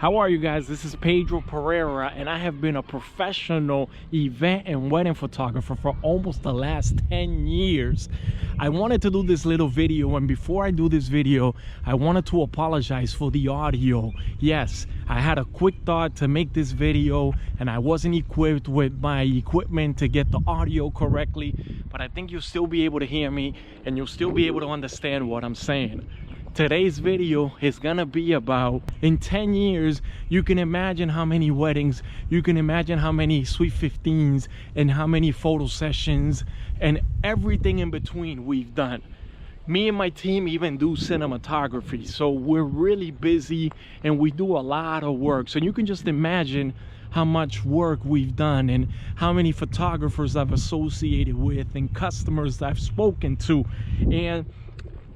How are you guys? This is Pedro Pereyra, and I have been a professional event and wedding photographer for almost the last 10 years. I wanted to do this little video, and before I do this video, I wanted to apologize for the audio. Yes, I had a quick thought to make this video, and I wasn't equipped with my equipment to get the audio correctly, but I think you'll still be able to hear me, and you'll still be able to understand what I'm saying. Today's video is gonna be about, in 10 years, you can imagine how many weddings, you can imagine how many Sweet 15s and how many photo sessions and everything in between we've done. Me and my team even do cinematography, so we're really busy and we do a lot of work. So you can just imagine how much work we've done and how many photographers I've associated with and customers I've spoken to. And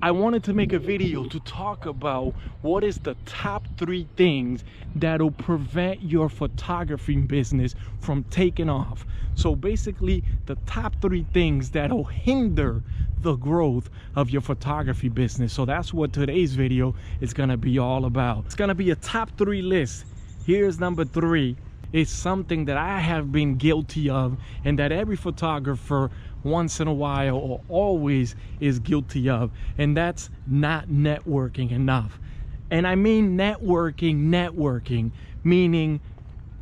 I wanted to make a video to talk about what is the top 3 things that'll prevent your photography business from taking off. So basically, the top 3 things that'll hinder the growth of your photography business. So that's what today's video is gonna be all about. It's gonna be a top 3 list. Here's number 3. It's something that I have been guilty of and that every photographer once in a while or always is guilty of, and that's not networking enough. And I mean networking, meaning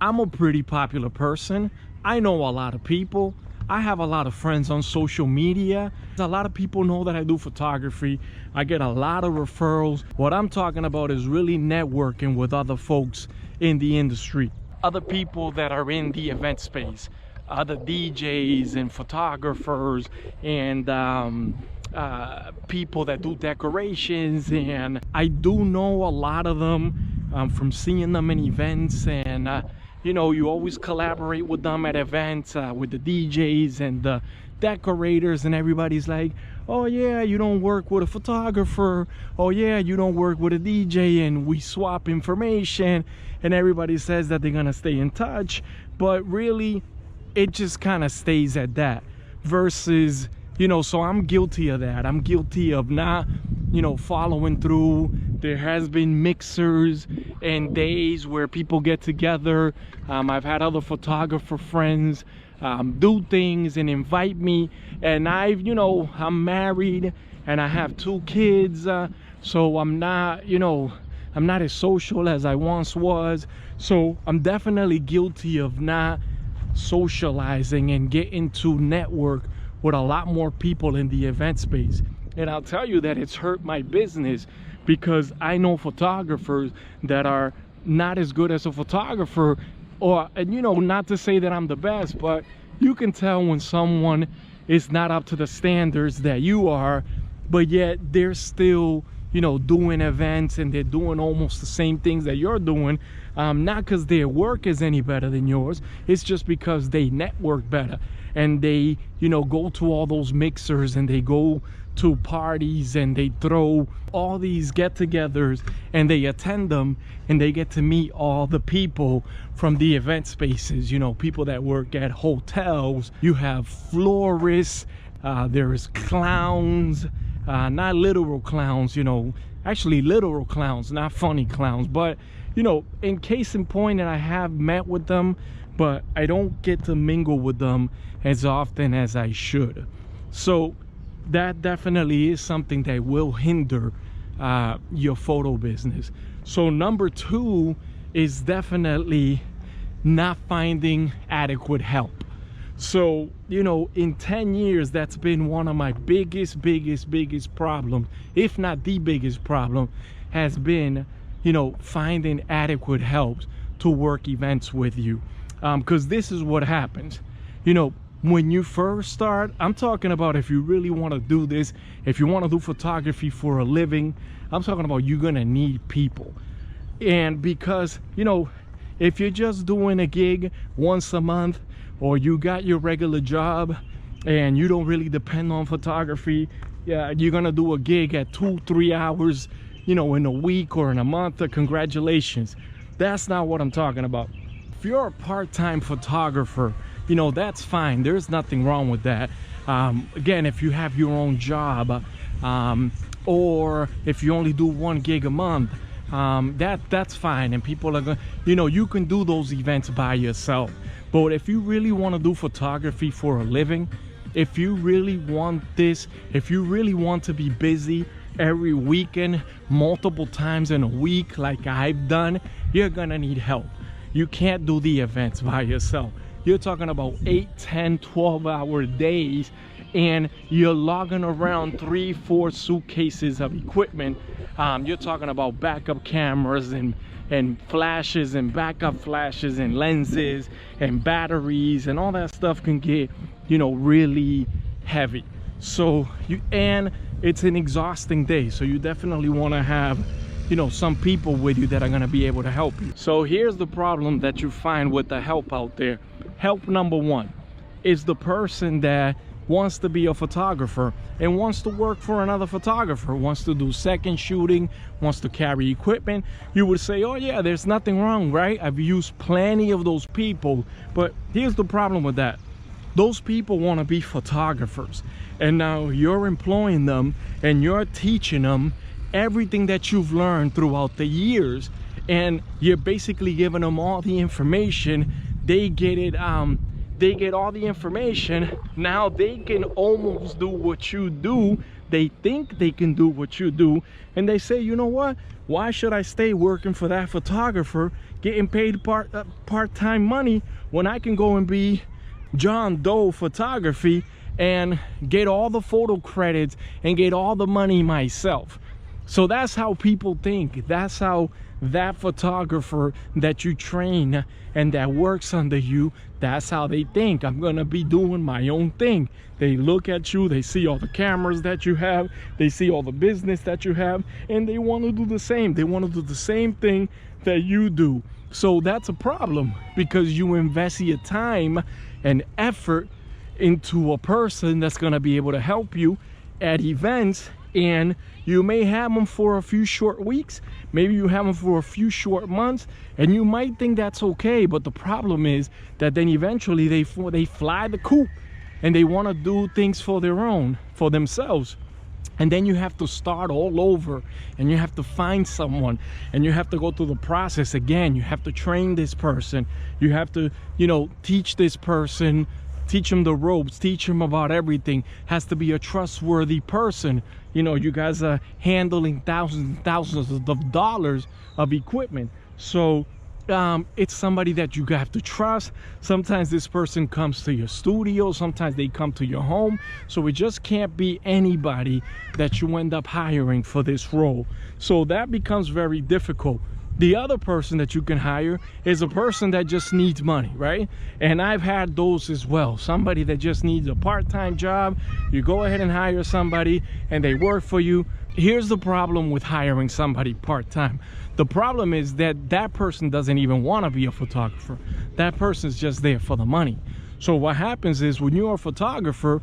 I'm a pretty popular person. I know a lot of people. I have a lot of friends on social media. A lot of people know that I do photography. I get a lot of referrals. What I'm talking about is really networking with other folks in the industry, other people that are in the event space, other DJs and photographers and people that do decorations. And I do know a lot of them from seeing them in events, and you know, you always collaborate with them at events, with the DJs and the decorators, and everybody's like, oh yeah, you don't work with a photographer, oh yeah, you don't work with a DJ, and we swap information, and everybody says that they're gonna stay in touch, but really it just kind of stays at that. Versus, you know, so I'm guilty of that. I'm guilty of not, you know, following through. There has been mixers and days where people get together. I've had other photographer friends do things and invite me, and you know, I'm married and I have 2 kids, so I'm not, you know, I'm not as social as I once was. So I'm definitely guilty of not socializing and getting to network with a lot more people in the event space. And I'll tell you that it's hurt my business, because I know photographers that are not as good as a photographer, and you know, not to say that I'm the best, but you can tell when someone is not up to the standards that you are, but yet they're still, you know, doing events and they're doing almost the same things that you're doing. Not because their work is any better than yours, it's just because they network better, and they, you know, go to all those mixers and they go to parties and they throw all these get-togethers and they attend them, and they get to meet all the people from the event spaces, you know, people that work at hotels. You have florists, there's clowns, not literal clowns, you know, actually literal clowns, not funny clowns, but you know, in case in point, and I have met with them, but I don't get to mingle with them as often as I should. So that definitely is something that will hinder your photo business. So number 2 is definitely not finding adequate help. So, you know, in 10 years, that's been one of my biggest problems, if not the biggest problem, has been, you know, finding adequate help to work events with you. Because this is what happens. You know, when you first start, I'm talking about if you really want to do this, if you want to do photography for a living, I'm talking about you're going to need people. And because, you know, if you're just doing a gig once a month, or you got your regular job and you don't really depend on photography, yeah, you're going to do a gig at 2-3 hours, you know, in a week or in a month, congratulations. That's not what I'm talking about. If you're a part-time photographer, you know, that's fine. There's nothing wrong with that. Again, if you have your own job, or if you only do 1 gig a month, that's fine, and people are going, you know, you can do those events by yourself. But if you really want to do photography for a living, if you really want this, if you really want to be busy every weekend, multiple times in a week like I've done, you're gonna need help. You can't do the events by yourself. You're talking about 8, 10, 12-hour days, and you're logging around 3-4 suitcases of equipment. You're talking about backup cameras and flashes and backup flashes and lenses and batteries, and all that stuff can get, you know, really heavy. So and it's an exhausting day, so you definitely want to have, you know, some people with you that are going to be able to help you. So here's the problem that you find with the help out there. Help number one is the person that wants to be a photographer and wants to work for another photographer, wants to do second shooting, wants to carry equipment. You would say, oh yeah, there's nothing wrong, right? I've used plenty of those people. But here's the problem with that. Those people want to be photographers, and now you're employing them and you're teaching them everything that you've learned throughout the years, and you're basically giving them all the information. They get it, they get all the information. Now they can almost do what you do. They think they can do what you do, and they say, you know what, why should I stay working for that photographer getting paid part-time money when I can go and be John Doe Photography and get all the photo credits and get all the money myself? So that's how people think. That's how that photographer that you train and that works under you, that's how they think. I'm gonna be doing my own thing. They look at you, they see all the cameras that you have, they see all the business that you have, and they want to do the same. They want to do the same thing that you do. So that's a problem, because you invest your time and effort into a person that's going to be able to help you at events, and you may have them for a few short weeks, maybe you have them for a few short months, and you might think that's okay. But the problem is that then eventually they fly the coop and they want to do things for their own, for themselves. And then you have to start all over, and you have to find someone, and you have to go through the process again. You have to train this person, you have to, you know, teach this person, teach them the ropes, teach them about everything. Has to be a trustworthy person. You know, you guys are handling thousands and thousands of dollars of equipment, so it's somebody that you have to trust. Sometimes this person comes to your studio, sometimes they come to your home, so it just can't be anybody that you end up hiring for this role. So that becomes very difficult. The other person that you can hire is a person that just needs money, right? And I've had those as well. Somebody that just needs a part-time job. You go ahead and hire somebody and they work for you. Here's the problem with hiring somebody part-time. The problem is that that person doesn't even want to be a photographer. That person's just there for the money. So what happens is, when you're a photographer,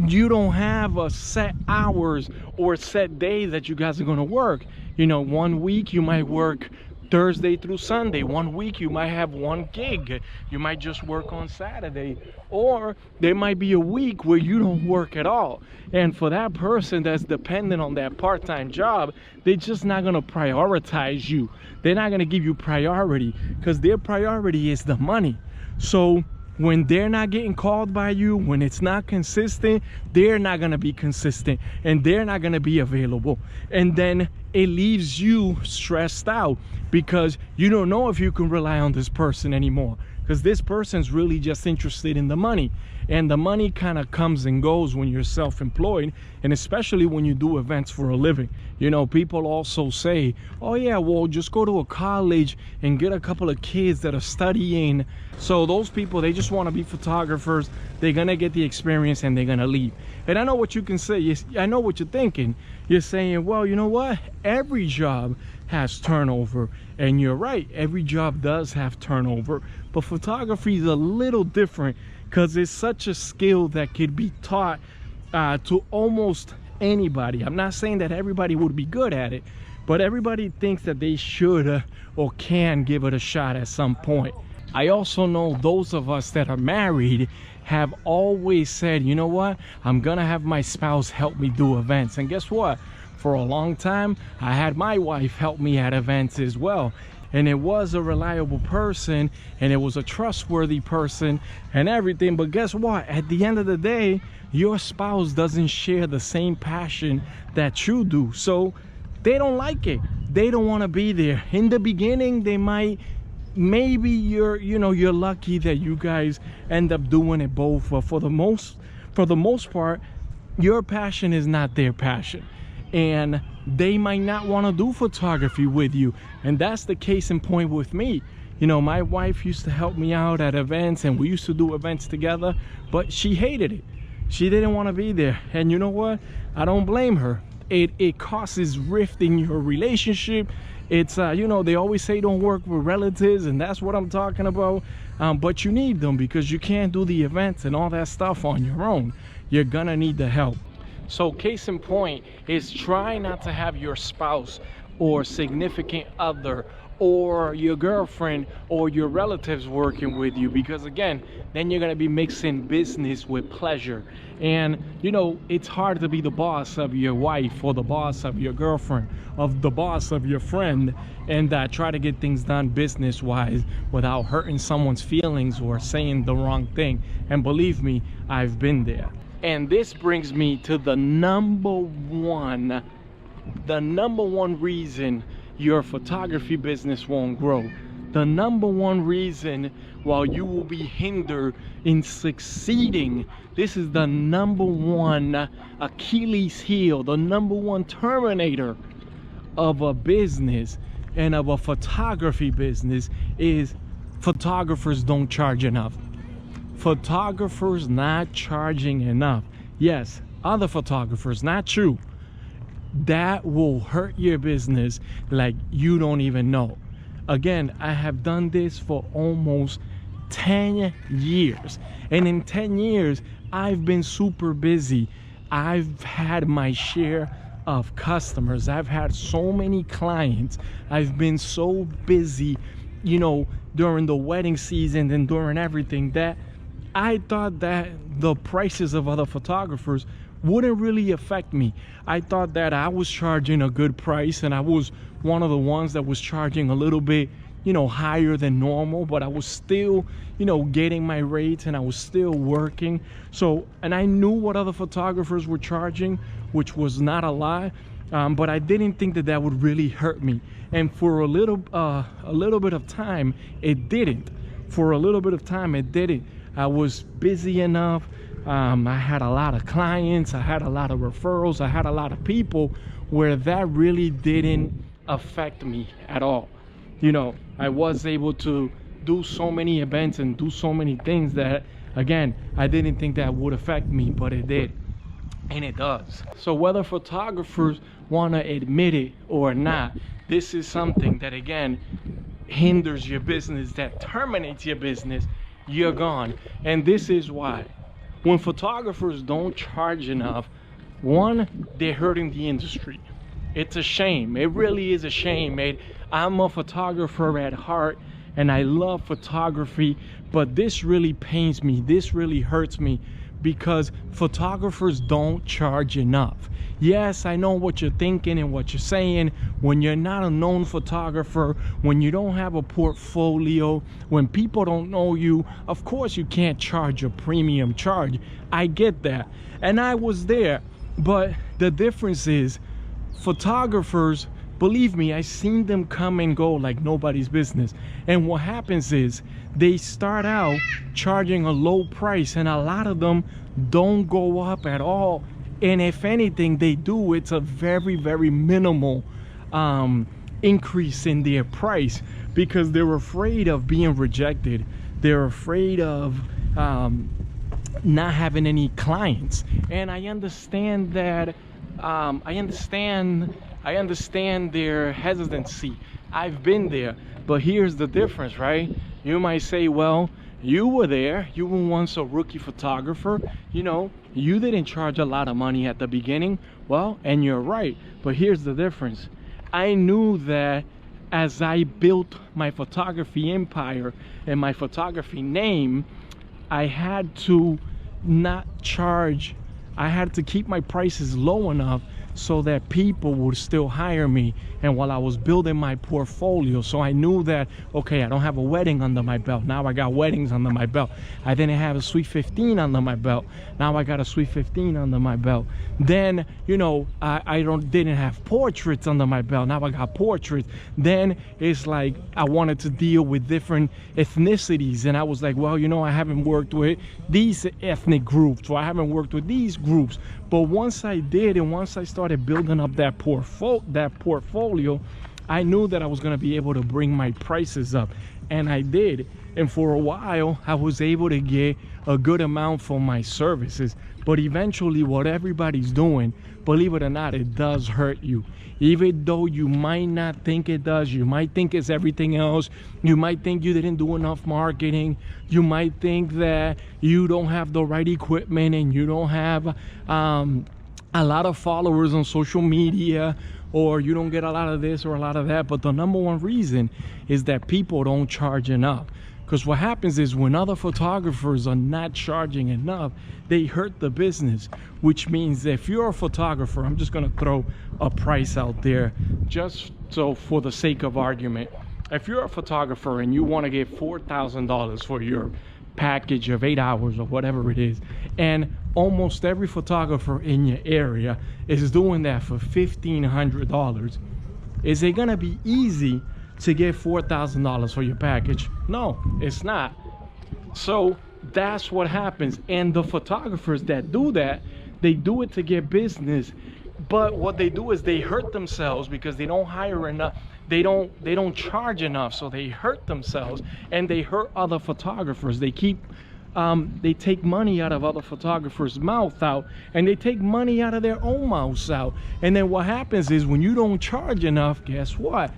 you don't have a set hours or a set day that you guys are going to work. You know, one week you might work Thursday through Sunday. One week you might have one gig. You might just work on Saturday. Or there might be a week where you don't work at all. And for that person that's dependent on that part-time job, they're just not going to prioritize you. They're not going to give you priority, because their priority is the money. So when they're not getting called by you, when it's not consistent, they're not going to be consistent, and they're not going to be available. And then it leaves you stressed out, because you don't know if you can rely on this person anymore, because this person's really just interested in the money. And the money kind of comes and goes when you're self-employed, and especially when you do events for a living. You know, people also say, oh yeah, well, just go to a college and get a couple of kids that are studying. So those people, they just want to be photographers. They're gonna get the experience and they're gonna leave. And I know what you can say. I know what you're thinking. You're saying, well, you know what, every job has turnover. And you're right, every job does have turnover, but photography is a little different, because it's such a skill that could be taught to almost anybody. I'm not saying that everybody would be good at it, but everybody thinks that they should or can give it a shot at some point. I also know those of us that are married have always said, you know what, I'm gonna have my spouse help me do events. And guess what? For a long time, I had my wife help me at events as well. And it was a reliable person, and it was a trustworthy person and everything. But guess what? At the end of the day, your spouse doesn't share the same passion that you do. So they don't like it. They don't want to be there. In the beginning, they might, maybe you're lucky that you guys end up doing it both. But for the most part, your passion is not their passion. And they might not want to do photography with you. And that's the case in point with me. You know, my wife used to help me out at events, and we used to do events together, but she hated it. She didn't want to be there. And you know what? I don't blame her. It causes rift in your relationship. It's you know, they always say don't work with relatives, and that's what I'm talking about. But you need them, because you can't do the events and all that stuff on your own. You're gonna need the help. So case in point is, try not to have your spouse or significant other or your girlfriend or your relatives working with you, because again, then you're going to be mixing business with pleasure. And you know, it's hard to be the boss of your wife or the boss of your girlfriend, of the boss of your friend, and try to get things done business wise without hurting someone's feelings or saying the wrong thing. And believe me, I've been there. And this brings me to the number one reason your photography business won't grow. The number one reason why you will be hindered in succeeding. This is the number one Achilles heel, the number one terminator of a business and of a photography business, is photographers don't charge enough. Photographers not charging enough. Yes, other photographers, not you. That will hurt your business like you don't even know. Again, I have done this for almost 10 years. And in 10 years, I've been super busy. I've had my share of customers. I've had so many clients. I've been so busy, you know, during the wedding season and during everything, that I thought that the prices of other photographers wouldn't really affect me. I thought that I was charging a good price, and I was one of the ones that was charging a little bit, you know, higher than normal, but I was still, you know, getting my rates, and I was still working. So, and I knew what other photographers were charging, which was not a lot, but I didn't think that that would really hurt me. And for a little bit of time, it didn't. For a little bit of time, it didn't. I was busy enough. I had a lot of clients. I had a lot of referrals. I had a lot of people where that really didn't affect me at all. You know, I was able to do so many events and do so many things that, again, I didn't think that would affect me, but it did. And it does. So whether photographers want to admit it or not, this is something that, again, hinders your business, that terminates your business. You're gone. And this is why. When photographers don't charge enough, one, they're hurting the industry. It's a shame. It really is a shame. I'm a photographer at heart, and I love photography, but this really pains me. This really hurts me, because photographers don't charge enough. Yes, I know what you're thinking and what you're saying. When you're not a known photographer, when you don't have a portfolio, when people don't know you, of course you can't charge a premium charge. I get that. And I was there. But the difference is, photographers, believe me, I've seen them come and go like nobody's business. And what happens is, they start out charging a low price, and a lot of them don't go up at all. And if anything they do, it's a very, very minimal increase in their price, because they're afraid of being rejected. They're afraid of not having any clients. And I understand that. I understand their hesitancy. I've been there. But here's the difference, right? You might say, well, you were there. You were once a rookie photographer. You know, you didn't charge a lot of money at the beginning. Well, and you're right. But here's the difference. I knew that as I built my photography empire and my photography name, I had to not charge. I had to keep my prices low enough so that people would still hire me, and while I was building my portfolio. So I knew that, okay, I don't have a wedding under my belt, now I got weddings under my belt. I didn't have a Sweet 15 under my belt, now I got a Sweet 15 under my belt. Then, you know, I didn't have portraits under my belt, now I got portraits. Then it's like I wanted to deal with different ethnicities, and I was like, well, you know, I haven't worked with these ethnic groups, or I haven't worked with these groups. But once I did, and once I started building up that portfolio, I knew that I was going to be able to bring my prices up, and I did. And for a while I was able to get a good amount for my services. But eventually, what everybody's doing, believe it or not, it does hurt you. Even though you might not think it does, you might think it's everything else, you might think you didn't do enough marketing, you might think that you don't have the right equipment, and you don't have a lot of followers on social media, or you don't get a lot of this or a lot of that. But the number one reason is that people don't charge enough. Because what happens is, when other photographers are not charging enough, they hurt the business. Which means that if you're a photographer, I'm just going to throw a price out there just so for the sake of argument. If you're a photographer and you want to get $4,000 for your package of 8 hours or whatever it is, and almost every photographer in your area is doing that for $1,500, is it going to be easy to get $4,000 for your package? No, it's not. So that's what happens. And the photographers that do that, they do it to get business, but what they do is they hurt themselves because they don't hire enough. They don't charge enough, so they hurt themselves, and they hurt other photographers. They take money out of other photographers' mouth out, and they take money out of their own mouths out. And then what happens is, when you don't charge enough, guess what?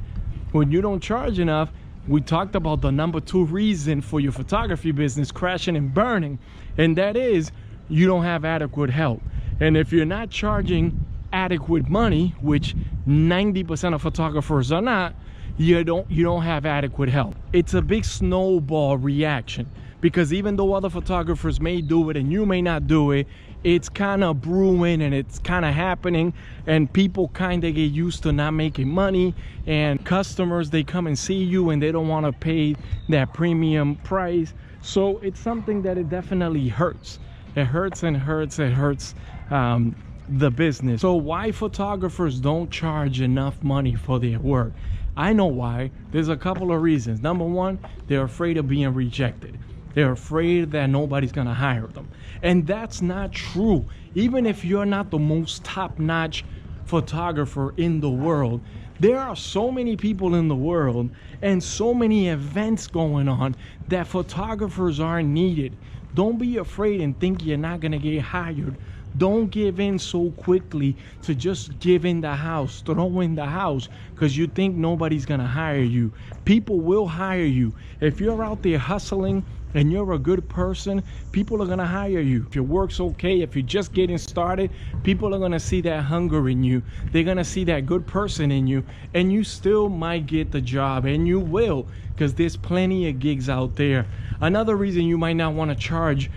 When you don't charge enough, we talked about the number 2 reason for your photography business crashing and burning, and that is you don't have adequate help. And if you're not charging adequate money, which 90% of photographers are not, you don't have adequate help. It's a big snowball reaction, because even though other photographers may do it and you may not do it, it's kind of brewing and it's kind of happening, and people kind of get used to not making money, and customers, they come and see you and they don't want to pay that premium price. So it's something that it definitely hurts. It hurts and hurts. It hurts the business. So why photographers don't charge enough money for their work? I know why. There's a couple of reasons. Number one, they're afraid of being rejected. They're afraid that nobody's gonna hire them. And that's not true. Even if you're not the most top-notch photographer in the world, there are so many people in the world and so many events going on that photographers are needed. Don't be afraid and think you're not gonna get hired. Don't give in so quickly to just give in the house, throw in the house, because you think nobody's gonna hire you. People will hire you. If you're out there hustling and you're a good person, people are gonna hire you. If your work's okay, if you're just getting started, people are gonna see that hunger in you. They're gonna see that good person in you, and you still might get the job, and you will, because there's plenty of gigs out there. Another reason you might not want to charge,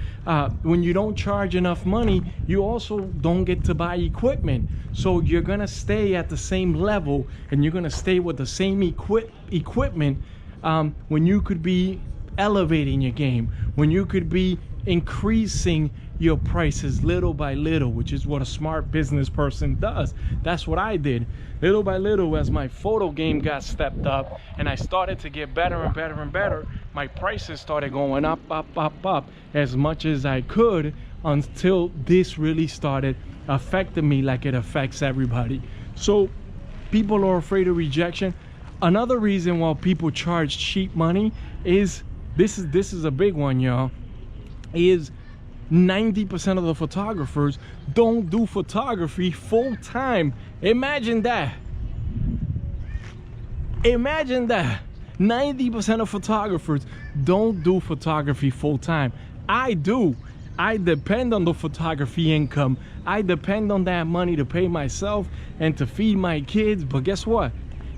when you don't charge enough money, you also don't get to buy equipment. So you're gonna stay at the same level, and you're gonna stay with the same equipment when you could be elevating your game, when you could be increasing your prices little by little, which is what a smart business person does. That's what I did. Little by little, as my photo game got stepped up and I started to get better and better and better, my prices started going up as much as I could, until this really started affecting me like it affects everybody. So people are afraid of rejection. Another reason why people charge cheap money is, this is a big one, y'all, is 90% of the photographers don't do photography full time. Imagine that. Imagine that. 90% of photographers don't do photography full time. I do. I depend on the photography income. I depend on that money to pay myself and to feed my kids. But guess what?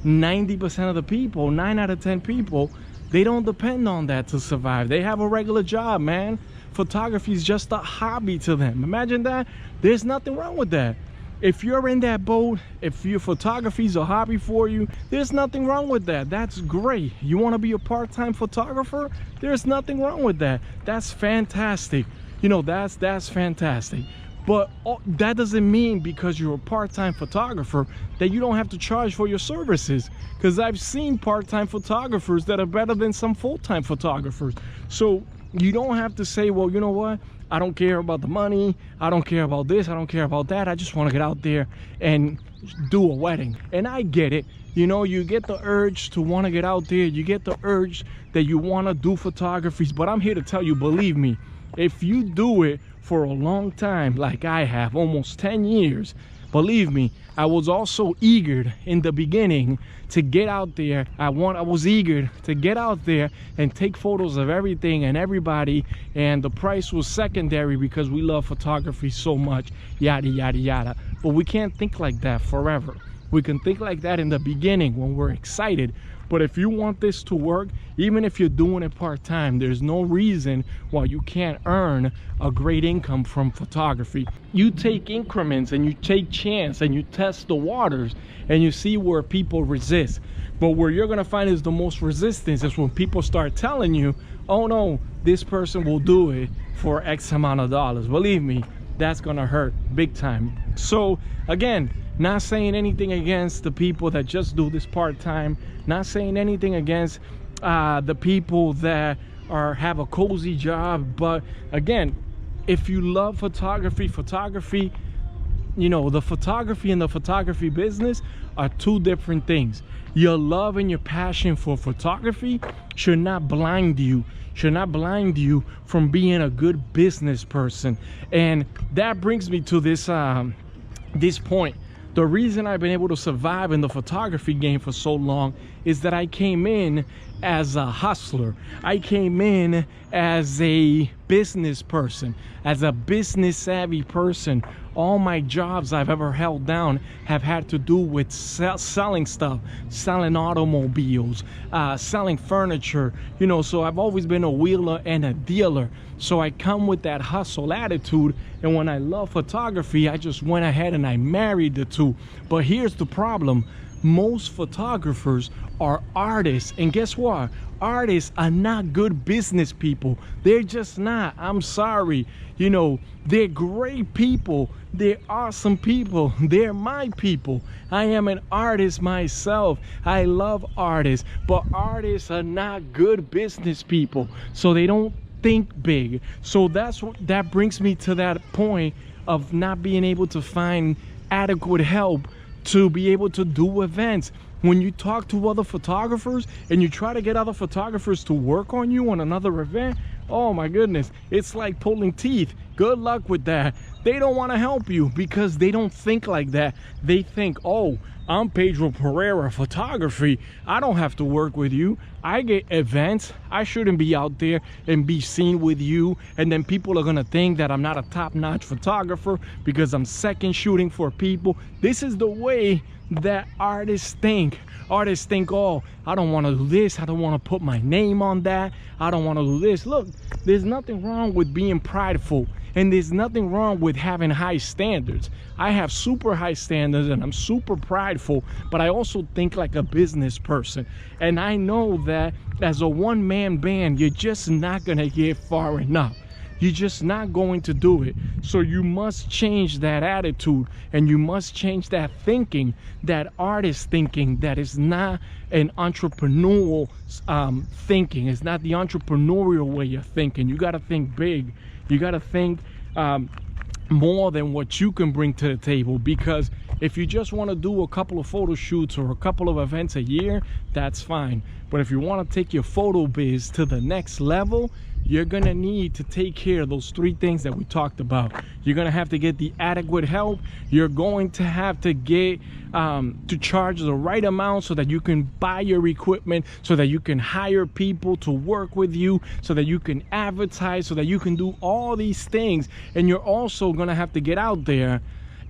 90% of the people, 9 out of 10 people, they don't depend on that to survive. They have a regular job, man. Photography is just a hobby to them. Imagine that. There's nothing wrong with that. if you're in that boat, if your photography is a hobby for you, there's nothing wrong with that. That's great. You want to be a part-time photographer? There's nothing wrong with that. That's fantastic. You know, that's fantastic. But that doesn't mean because you're a part-time photographer that you don't have to charge for your services. Because I've seen part-time photographers that are better than some full-time photographers. So you don't have to say, well, you know what? I don't care about the money. I don't care about this. I don't care about that. I just want to get out there and do a wedding. And I get it. You know, you get the urge to want to get out there. You get the urge that you want to do photographies. But I'm here to tell you, believe me, if you do it for a long time, like I have, almost 10 years, believe me, I was also eager in the beginning to get out there. I was eager to get out there and take photos of everything and everybody, and the price was secondary because we love photography so much, yada, yada, yada. But we can't think like that forever. We can think like that in the beginning when we're excited. But if you want this to work, even if you're doing it part-time, there's no reason why you can't earn a great income from photography. You take increments and you take chance and you test the waters and you see where people resist. But where you're gonna find is the most resistance is when people start telling you, oh no, this person will do it for X amount of dollars. Believe me, that's gonna hurt big time. So again, not saying anything against the people that just do this part-time, not saying anything against the people that have a cozy job, but again, if you love photography, you know, the photography and the photography business are two different things. Your love and your passion for photography should not blind you, from being a good business person. And that brings me to this point. The reason I've been able to survive in the photography game for so long is that I came in as a hustler. I came in as a business person, as a business savvy person. All my jobs I've ever held down have had to do with selling stuff, selling automobiles, selling furniture, you know, so I've always been a wheeler and a dealer. So I come with that hustle attitude, and when I love photography, I just went ahead and I married the two. But here's the problem. Most photographers are artists, and guess what? Artists are not good business people. They're just not. I'm sorry. You know, they're great people. They're awesome people. They're my people. I am an artist myself. I love artists, but artists are not good business people. So they don't think big. So that brings me to that point of not being able to find adequate help to be able to do events. When you talk to other photographers and you try to get other photographers to work on you on another event, oh my goodness, it's like pulling teeth. Good luck with that. They don't want to help you because they don't think like that. They think, oh, I'm Pedro Pereyra Photography. I don't have to work with you. I get events. I shouldn't be out there and be seen with you. And then people are going to think that I'm not a top-notch photographer because I'm second shooting for people. This is the way that artists think. Artists think, oh, I don't want to do this. I don't want to put my name on that. I don't want to do this. Look, there's nothing wrong with being prideful. And there's nothing wrong with having high standards. I have super high standards and I'm super prideful, but I also think like a business person. And I know that as a one-man band, you're just not gonna get far enough. You're just not going to do it. So you must change that attitude, and you must change that thinking, that artist thinking that is not an entrepreneurial thinking. It's not the entrepreneurial way of thinking. You gotta think big. You got to think more than what you can bring to the table, because if you just want to do a couple of photo shoots or a couple of events a year, that's fine. But if you want to take your photo biz to the next level, you're going to need to take care of those three things that we talked about. You're going to have to get the adequate help. You're going to have to get to charge the right amount so that you can buy your equipment, so that you can hire people to work with you, so that you can advertise, so that you can do all these things. And you're also going to have to get out there,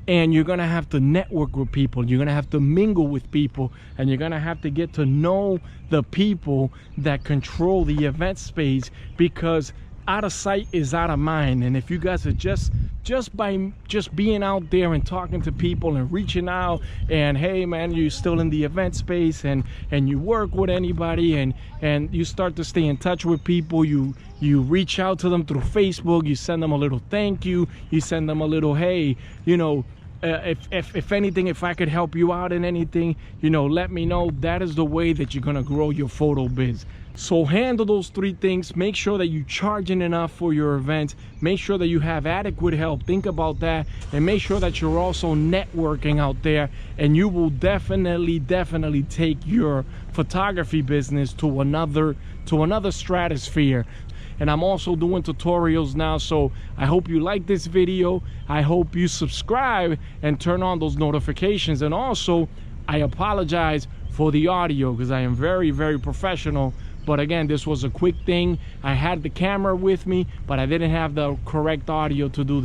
and you're going to have to network with people. You're going to have to mingle with people, and you're going to have to get to know the people that control the event space, because out of sight is out of mind. And if you guys are just by being out there and talking to people and reaching out, and hey man, you're still in the event space, and you work with anybody, and you start to stay in touch with people, you reach out to them through Facebook, you send them a little thank you, you send them a little, hey, you know, if anything, if I could help you out in anything, you know, let me know. That is the way that you're gonna grow your photo biz. So handle those 3 things. Make sure that you're charging enough for your events. Make sure that you have adequate help. Think about that, and make sure that you're also networking out there, and you will definitely take your photography business to another stratosphere. And I'm also doing tutorials now, so I hope you like this video. I hope you subscribe and turn on those notifications. And also, I apologize for the audio because I am very professional. But again, this was a quick thing. I had the camera with me, but I didn't have the correct audio to do this.